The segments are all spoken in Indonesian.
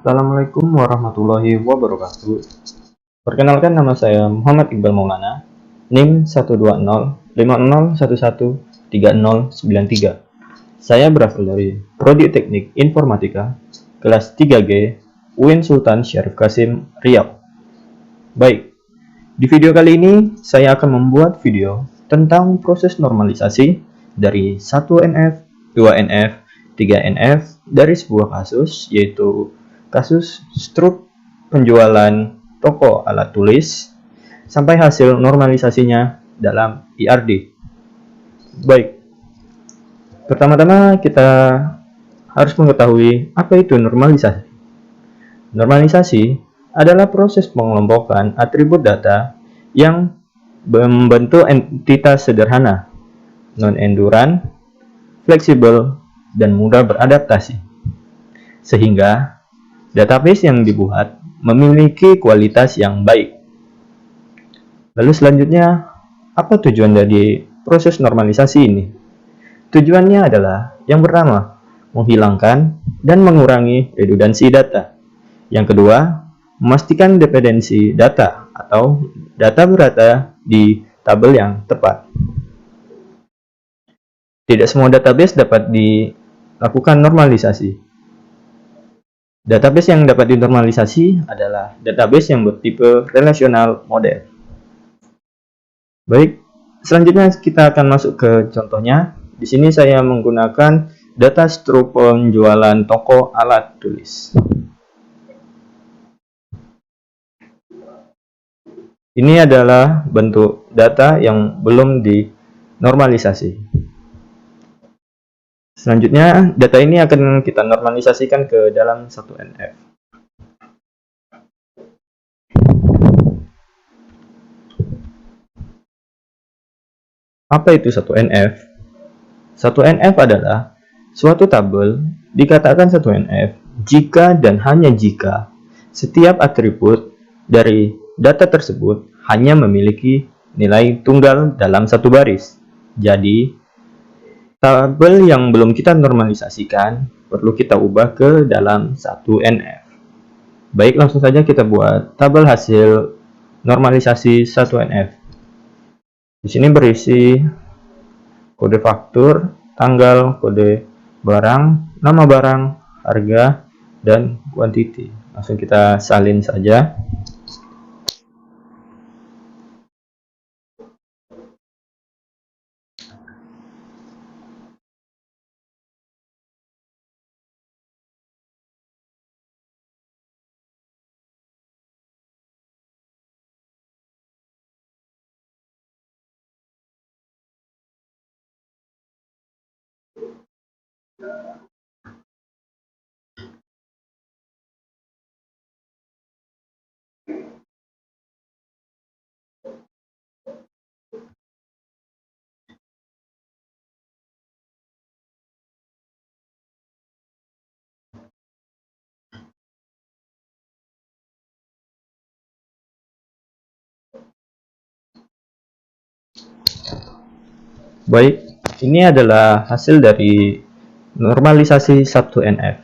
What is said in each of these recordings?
Assalamualaikum warahmatullahi wabarakatuh. Perkenalkan, nama saya Muhammad Iqbal Maulana, NIM 1205011113093. Saya berasal dari Prodi Teknik Informatika kelas 3G UIN Sultan Syarif Qasim, Riau. Baik, di video kali ini saya akan membuat video tentang proses normalisasi dari 1NF, 2NF, 3NF dari sebuah kasus, yaitu kasus struk penjualan toko alat tulis sampai hasil normalisasinya dalam IRD. Baik, pertama-tama kita harus mengetahui apa itu normalisasi. Normalisasi adalah proses pengelompokan atribut data yang membentuk entitas sederhana, non-enduran, fleksibel, dan mudah beradaptasi, sehingga database yang dibuat memiliki kualitas yang baik. Lalu selanjutnya, apa tujuan dari proses normalisasi ini? Tujuannya adalah yang pertama, menghilangkan dan mengurangi redundansi data. Yang kedua, memastikan dependensi data atau data berada di tabel yang tepat. Tidak semua database dapat dilakukan normalisasi. Database yang dapat dinormalisasi adalah database yang bertipe relational model. Baik, selanjutnya kita akan masuk ke contohnya. Di sini saya menggunakan data struk penjualan toko alat tulis. Ini adalah bentuk data yang belum dinormalisasi. Selanjutnya, data ini akan kita normalisasikan ke dalam 1NF. Apa itu 1NF? 1NF adalah suatu tabel, dikatakan 1NF jika dan hanya jika setiap atribut dari data tersebut hanya memiliki nilai tunggal dalam satu baris. Jadi, tabel yang belum kita normalisasikan perlu kita ubah ke dalam 1NF. Baik, langsung saja kita buat tabel hasil normalisasi 1NF. Di sini berisi kode faktur, tanggal, kode barang, nama barang, harga, dan quantity. Langsung kita salin saja. Baik, ini adalah hasil dari normalisasi 1NF.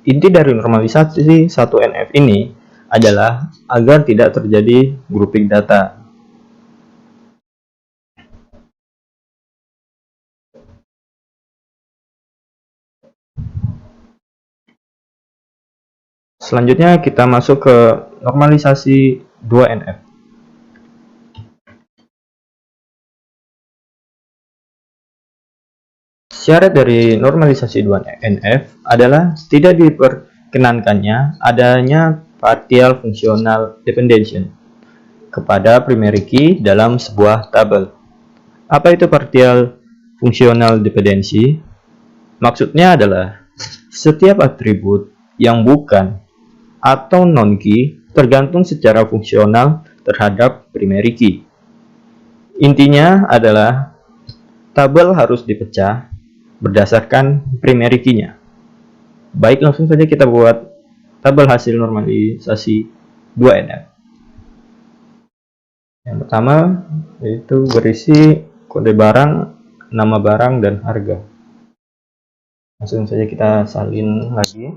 Inti dari normalisasi 1NF ini adalah agar tidak terjadi grouping data. Selanjutnya kita masuk ke normalisasi 2NF. Syarat dari normalisasi 2NF adalah tidak diperkenankannya adanya partial functional dependence kepada primary key dalam sebuah tabel. Apa itu partial functional dependency? Maksudnya adalah setiap atribut yang bukan atau non-key tergantung secara fungsional terhadap primary key. Intinya adalah tabel harus dipecah berdasarkan primary key-nya. Baik, langsung saja kita buat tabel hasil normalisasi 2NF. Yang pertama yaitu berisi kode barang, nama barang, dan harga. Langsung saja kita salin lagi.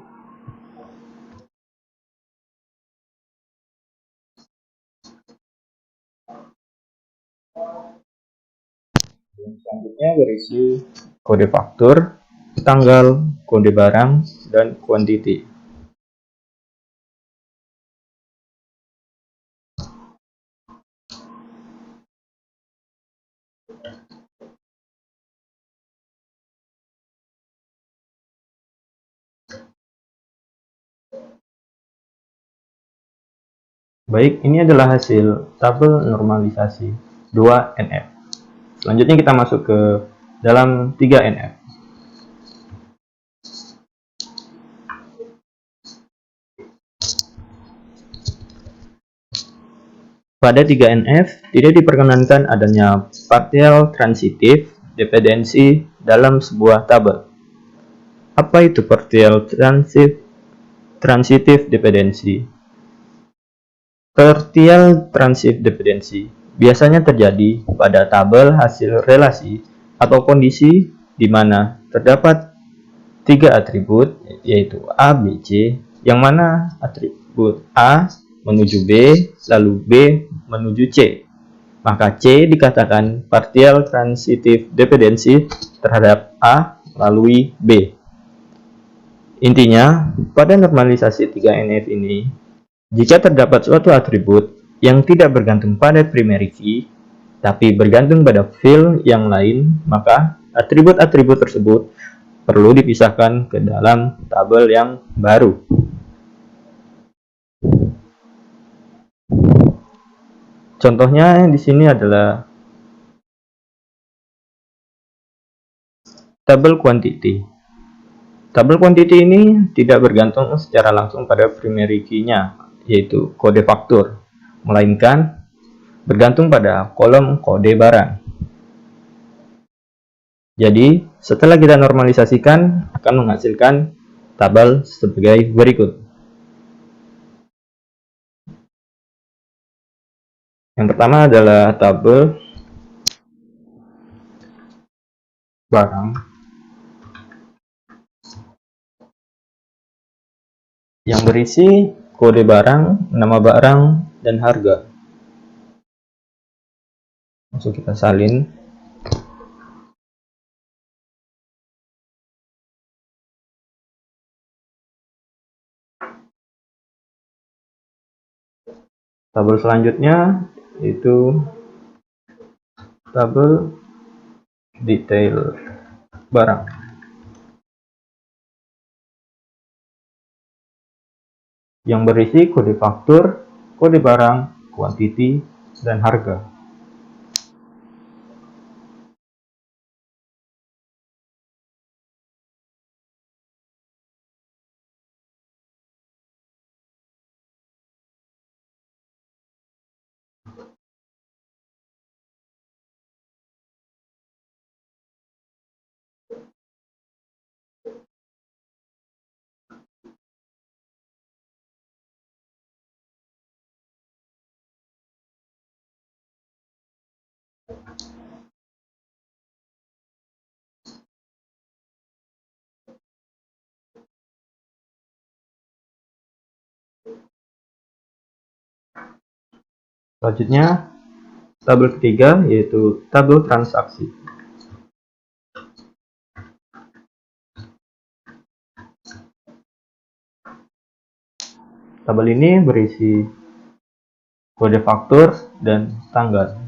Selanjutnya berisi kode faktur, tanggal, kode barang, dan quantity. Baik, ini adalah hasil tabel normalisasi 2NF. Selanjutnya kita masuk ke dalam 3NF. Pada 3NF, tidak diperkenankan adanya partial transitive dependency dalam sebuah tabel. Apa itu partial transitive dependency? Partial transitive dependency biasanya terjadi pada tabel hasil relasi atau kondisi di mana terdapat tiga atribut, yaitu A, B, C, yang mana atribut A menuju B, lalu B menuju C. Maka C dikatakan partial transitive dependency terhadap A melalui B. Intinya, pada normalisasi 3NF ini, jika terdapat suatu atribut yang tidak bergantung pada primary key, tapi bergantung pada field yang lain, maka atribut-atribut tersebut perlu dipisahkan ke dalam tabel yang baru. Contohnya di sini adalah tabel quantity. Tabel quantity ini tidak bergantung secara langsung pada primary key-nya, yaitu kode faktur, melainkan bergantung pada kolom kode barang. Jadi, setelah kita normalisasikan, akan menghasilkan tabel sebagai berikut. Yang pertama adalah tabel barang yang berisi kode barang, nama barang, dan harga. Langsung kita salin. Tabel selanjutnya yaitu tabel detail barang yang berisi kode faktur, kode barang, quantity, dan harga. Selanjutnya, tabel ketiga yaitu tabel transaksi. Tabel ini berisi kode faktur dan tanggal.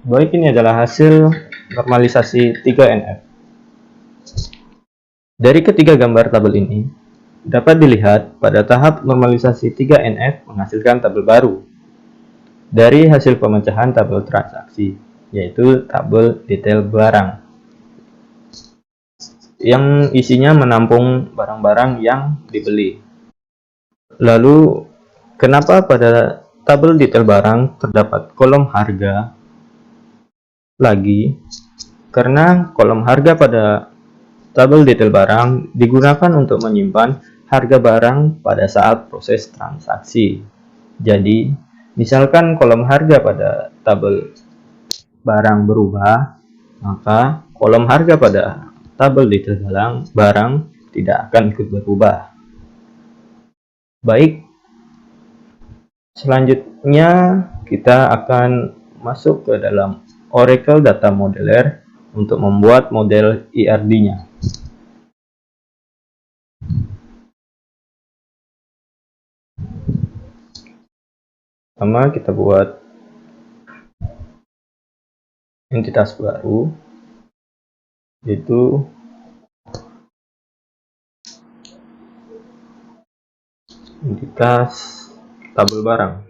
Baik, ini adalah hasil normalisasi 3NF. Dari ketiga gambar tabel ini, dapat dilihat pada tahap normalisasi 3NF menghasilkan tabel baru dari hasil pemecahan tabel transaksi, yaitu tabel detail barang, yang isinya menampung barang-barang yang dibeli. Lalu, kenapa pada tabel detail barang terdapat kolom harga? Lagi, karena kolom harga pada tabel detail barang digunakan untuk menyimpan harga barang pada saat proses transaksi. Jadi, misalkan kolom harga pada tabel barang berubah, maka kolom harga pada tabel detail barang tidak akan ikut berubah. Baik, selanjutnya kita akan masuk ke dalam Oracle Data Modeler untuk membuat model IRD-nya. Pertama kita buat entitas baru, yaitu entitas tabel barang.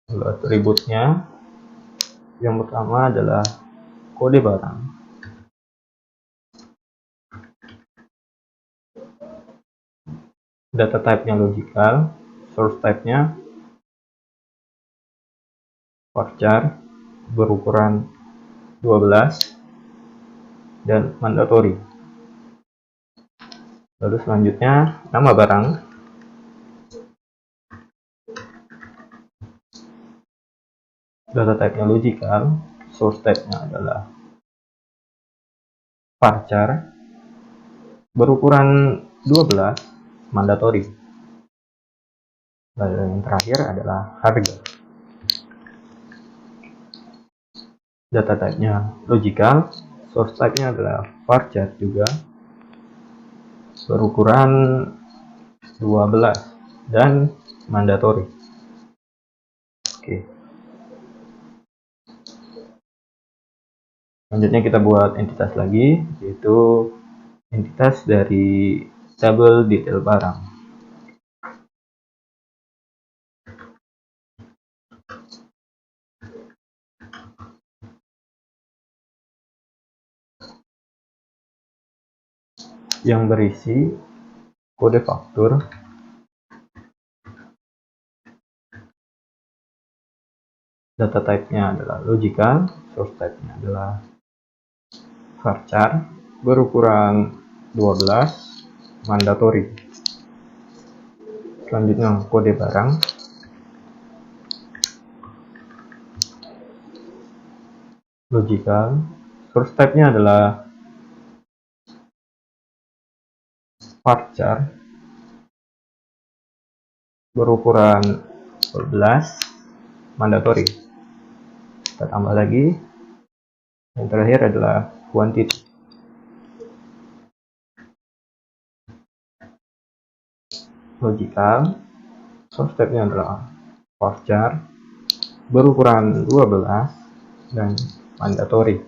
Lalu atributnya yang pertama adalah kode barang. Data type-nya logical, source type-nya varchar berukuran 12 dan mandatory. Lalu selanjutnya nama barang, data type-nya logical, source type-nya adalah varchar berukuran 12, mandatory. Lalu yang terakhir adalah harga. Data type-nya logical, source type-nya adalah varchar juga, berukuran 12 dan mandatory. Oke. Selanjutnya kita buat entitas lagi, yaitu entitas dari tabel detail barang. Yang berisi kode faktur, data type-nya adalah logical, source type-nya adalah varchar berukuran 12, mandatory. Selanjutnya kode barang, logical, source type-nya adalah varchar berukuran 12, mandatory. Kita tambah lagi, yang terakhir adalah quantity. Logical, source type-nya adalah varchar berukuran 12 dan mandatory.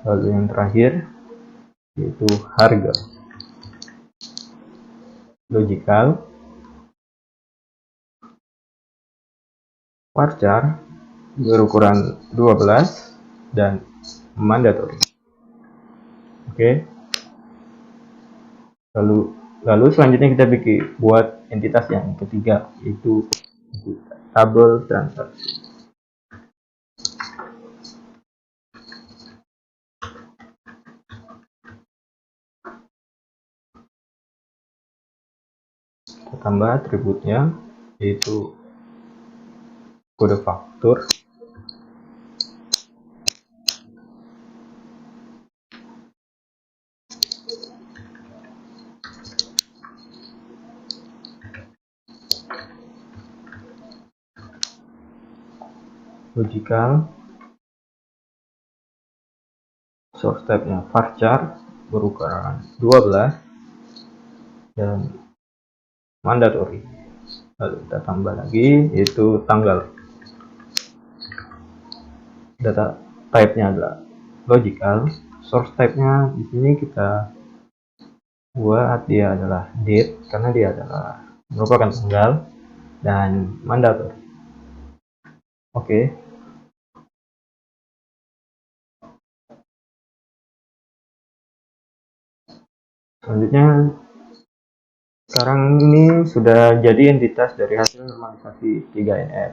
Lalu yang terakhir yaitu harga. Logical, varchar berukuran 12 dan mandatory. Oke. Lalu selanjutnya kita buat entitas yang ketiga, yaitu tabel transaksi. Kita tambah atributnya, yaitu kode faktur, logical, source type-nya varchar berukuran 12 dan mandatory. Lalu kita tambah lagi yaitu tanggal. Data type-nya adalah logical, source type-nya di sini kita buat dia adalah date karena dia adalah merupakan tanggal, dan mandatory. Oke. Selanjutnya, sekarang ini sudah jadi entitas dari hasil normalisasi 3NF.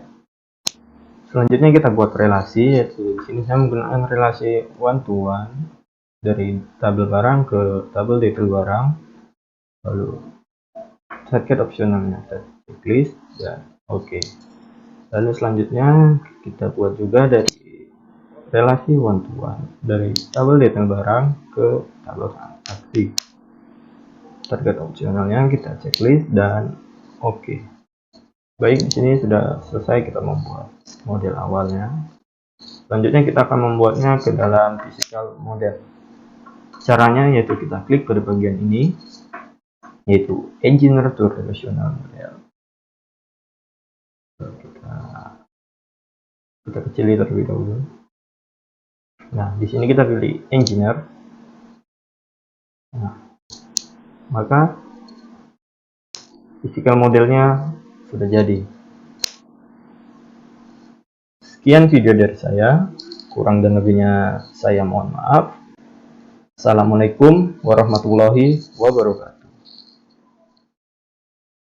Selanjutnya kita buat relasi, yaitu di sini saya menggunakan relasi one to one dari tabel barang ke tabel detail barang. Lalu shortcut opsionalnya kita checklist dan oke. Lalu selanjutnya kita buat juga dari relasi one to one dari tabel detail barang ke tabel transaksi. Target opsionalnya kita checklist dan oke. Baik, di sini sudah selesai kita membuat model awalnya. Selanjutnya kita akan membuatnya ke dalam physical model. Caranya yaitu kita klik pada bagian ini, yaitu Engineer to Relational Model. Kita kecilin terlebih dahulu. Nah, di sini kita pilih Engineer. Nah, maka physical modelnya sudah jadi. Sekian video dari saya, kurang dan lebihnya saya mohon maaf. Assalamualaikum warahmatullahi wabarakatuh.